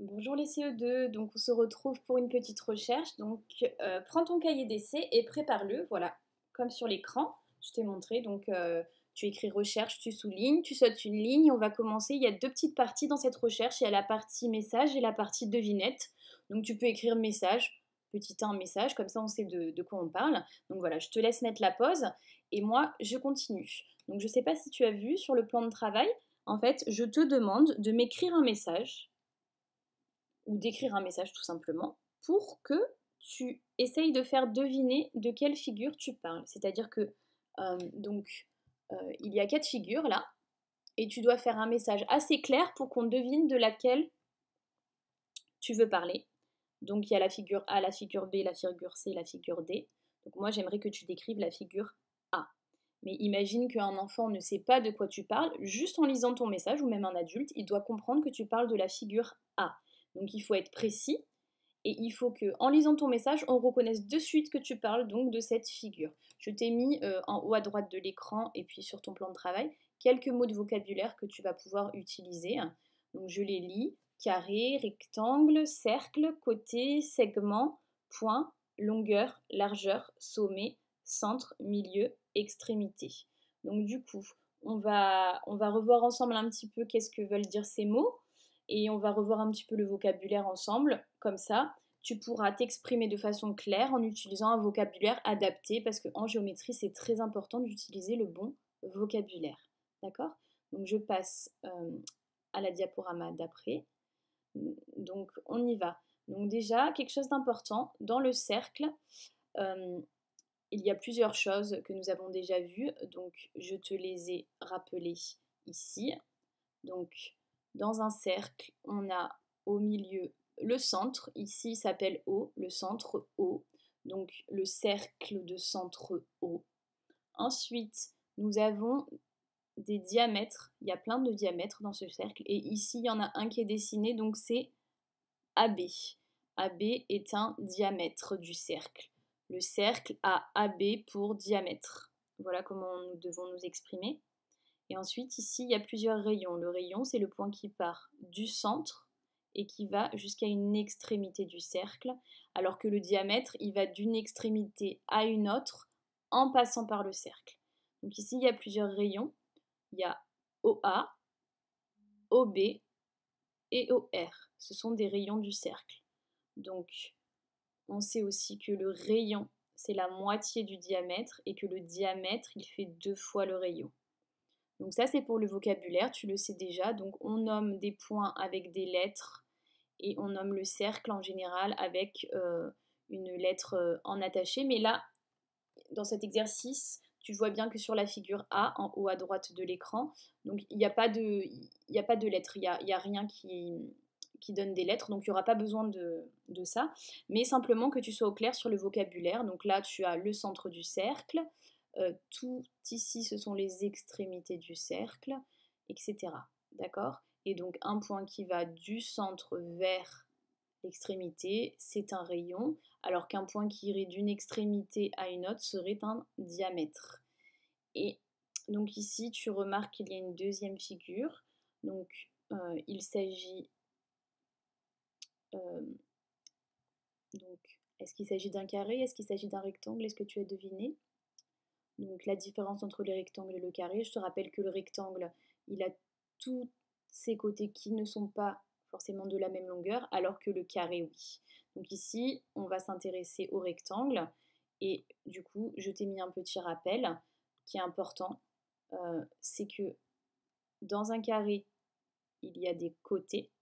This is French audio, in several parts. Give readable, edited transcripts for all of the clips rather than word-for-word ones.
Bonjour les CE2, donc on se retrouve pour une petite recherche. Donc prends ton cahier d'essai et prépare-le, voilà, comme sur l'écran, je t'ai montré. Donc tu écris recherche, tu soulignes, tu sautes une ligne, on va commencer. Il y a deux petites parties dans cette recherche, il y a la partie message et la partie devinette. Donc tu peux écrire message, petit 1 message, comme ça on sait de quoi on parle. Donc voilà, je te laisse mettre la pause et moi je continue. Donc je ne sais pas si tu as vu sur le plan de travail, en fait je te demande de m'écrire un message ou d'écrire un message tout simplement pour que tu essayes de faire deviner de quelle figure tu parles. C'est-à-dire que il y a 4 figures là et tu dois faire un message assez clair pour qu'on devine de laquelle tu veux parler. Donc il y a la figure A, la figure B, la figure C, la figure D. Donc moi j'aimerais que tu décrives la figure A. Mais imagine qu'un enfant ne sait pas de quoi tu parles, juste en lisant ton message, ou même un adulte, il doit comprendre que tu parles de la figure A. Donc il faut être précis et il faut que, en lisant ton message, on reconnaisse de suite que tu parles donc de cette figure. Je t'ai mis en haut à droite de l'écran et puis sur ton plan de travail quelques mots de vocabulaire que tu vas pouvoir utiliser. Donc je les lis: carré, rectangle, cercle, côté, segment, point, longueur, largeur, sommet, centre, milieu, extrémité. Donc du coup, on va revoir ensemble un petit peu qu'est-ce que veulent dire ces mots et on va revoir un petit peu le vocabulaire ensemble. Comme ça, tu pourras t'exprimer de façon claire en utilisant un vocabulaire adapté parce qu'en géométrie, c'est très important d'utiliser le bon vocabulaire. D'accord? Donc je passe à la diaporama d'après. Donc on y va. Donc déjà, quelque chose d'important, dans le cercle, euh, il y a plusieurs choses que nous avons déjà vues, donc je te les ai rappelées ici. Donc dans un cercle, on a au milieu le centre, ici il s'appelle O, le centre O, donc le cercle de centre O. Ensuite, nous avons des diamètres, il y a plein de diamètres dans ce cercle, et ici il y en a un qui est dessiné, donc c'est AB. AB est un diamètre du cercle. Le cercle a AB pour diamètre. Voilà comment nous devons nous exprimer. Et ensuite, ici, il y a plusieurs rayons. Le rayon, c'est le point qui part du centre et qui va jusqu'à une extrémité du cercle, alors que le diamètre, il va d'une extrémité à une autre en passant par le cercle. Donc ici, il y a plusieurs rayons. Il y a OA, OB et OR. Ce sont des rayons du cercle. Donc, on sait aussi que le rayon, c'est la moitié du diamètre et que le diamètre, il fait 2 fois le rayon. Donc ça, c'est pour le vocabulaire, tu le sais déjà. Donc on nomme des points avec des lettres et on nomme le cercle en général avec une lettre en attaché. Mais là, dans cet exercice, tu vois bien que sur la figure A, en haut à droite de l'écran, donc il n'y a pas de lettres, il y a rien qui donne des lettres, donc il n'y aura pas besoin de ça, mais simplement que tu sois au clair sur le vocabulaire. Donc là, tu as le centre du cercle, tout ici, ce sont les extrémités du cercle, etc. D'accord? Et donc un point qui va du centre vers l'extrémité, c'est un rayon, alors qu'un point qui irait d'une extrémité à une autre serait un diamètre. Et donc ici, tu remarques qu'il y a une deuxième figure. Donc il s'agit donc est-ce qu'il s'agit d'un carré? Est-ce qu'il s'agit d'un rectangle? Est-ce que tu as deviné? Donc la différence entre le rectangle et le carré, je te rappelle que le rectangle, il a tous ses côtés qui ne sont pas forcément de la même longueur, alors que le carré, oui. Donc ici, on va s'intéresser au rectangle, et du coup, je t'ai mis un petit rappel qui est important, c'est que dans un carré, il y a des côtés,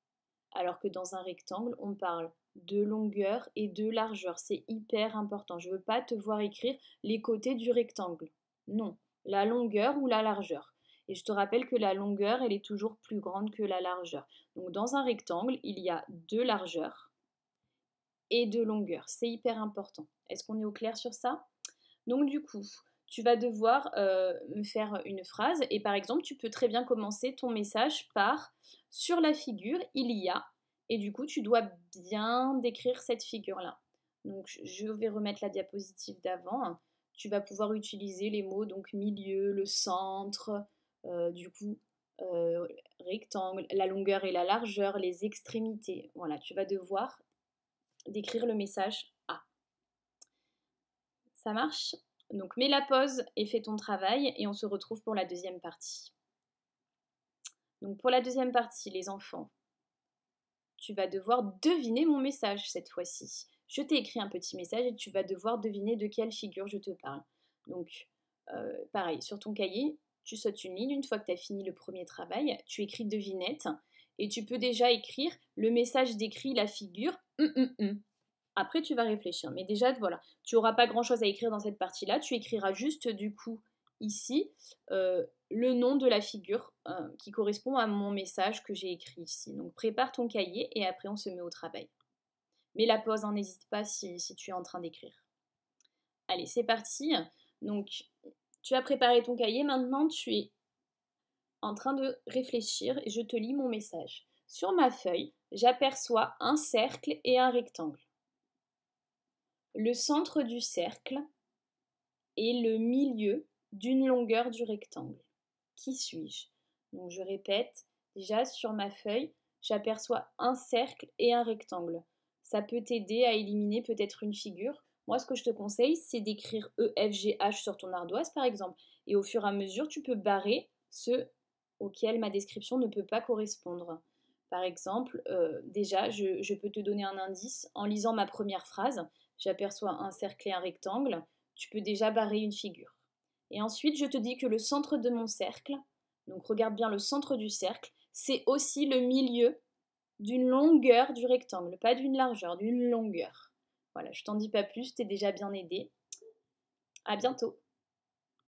alors que dans un rectangle, on parle de longueur et de largeur. C'est hyper important. Je ne veux pas te voir écrire les côtés du rectangle. Non, la longueur ou la largeur. Et je te rappelle que la longueur, elle est toujours plus grande que la largeur. Donc dans un rectangle, il y a de largeur et de longueur. C'est hyper important. Est-ce qu'on est au clair sur ça? Donc du coup, tu vas devoir me faire une phrase et par exemple, tu peux très bien commencer ton message par sur la figure, il y a, et du coup, tu dois bien décrire cette figure-là. Donc je vais remettre la diapositive d'avant. Tu vas pouvoir utiliser les mots donc milieu, le centre, du coup rectangle, la longueur et la largeur, les extrémités. Voilà, tu vas devoir décrire le message A. Ça marche? Donc mets la pause et fais ton travail et on se retrouve pour la deuxième partie. Donc pour la deuxième partie, les enfants, tu vas devoir deviner mon message cette fois-ci. Je t'ai écrit un petit message et tu vas devoir deviner de quelle figure je te parle. Donc pareil, sur ton cahier, tu sautes une ligne. Une fois que tu as fini le premier travail, tu écris devinette et tu peux déjà écrire le message décrit la figure. Après, tu vas réfléchir. Mais déjà, voilà, tu n'auras pas grand-chose à écrire dans cette partie-là. Tu écriras juste, du coup, ici, le nom de la figure qui correspond à mon message que j'ai écrit ici. Donc, prépare ton cahier et après, on se met au travail. Mets la pause, hein, n'hésite pas si tu es en train d'écrire. Allez, c'est parti. Donc, tu as préparé ton cahier. Maintenant, tu es en train de réfléchir et je te lis mon message. Sur ma feuille, j'aperçois un cercle et un rectangle. Le centre du cercle est le milieu d'une longueur du rectangle. Qui suis-je? Donc je répète, déjà sur ma feuille, j'aperçois un cercle et un rectangle. Ça peut t'aider à éliminer peut-être une figure. Moi, ce que je te conseille, c'est d'écrire E, F, G, H sur ton ardoise, par exemple. Et au fur et à mesure, tu peux barrer ceux auxquels ma description ne peut pas correspondre. Par exemple, déjà, je peux te donner un indice en lisant ma première phrase. J'aperçois un cercle et un rectangle. Tu peux déjà barrer une figure. Et ensuite, je te dis que le centre de mon cercle, donc regarde bien le centre du cercle, c'est aussi le milieu d'une longueur du rectangle, pas d'une largeur, d'une longueur. Voilà, je t'en dis pas plus, t'es déjà bien aidé. À bientôt.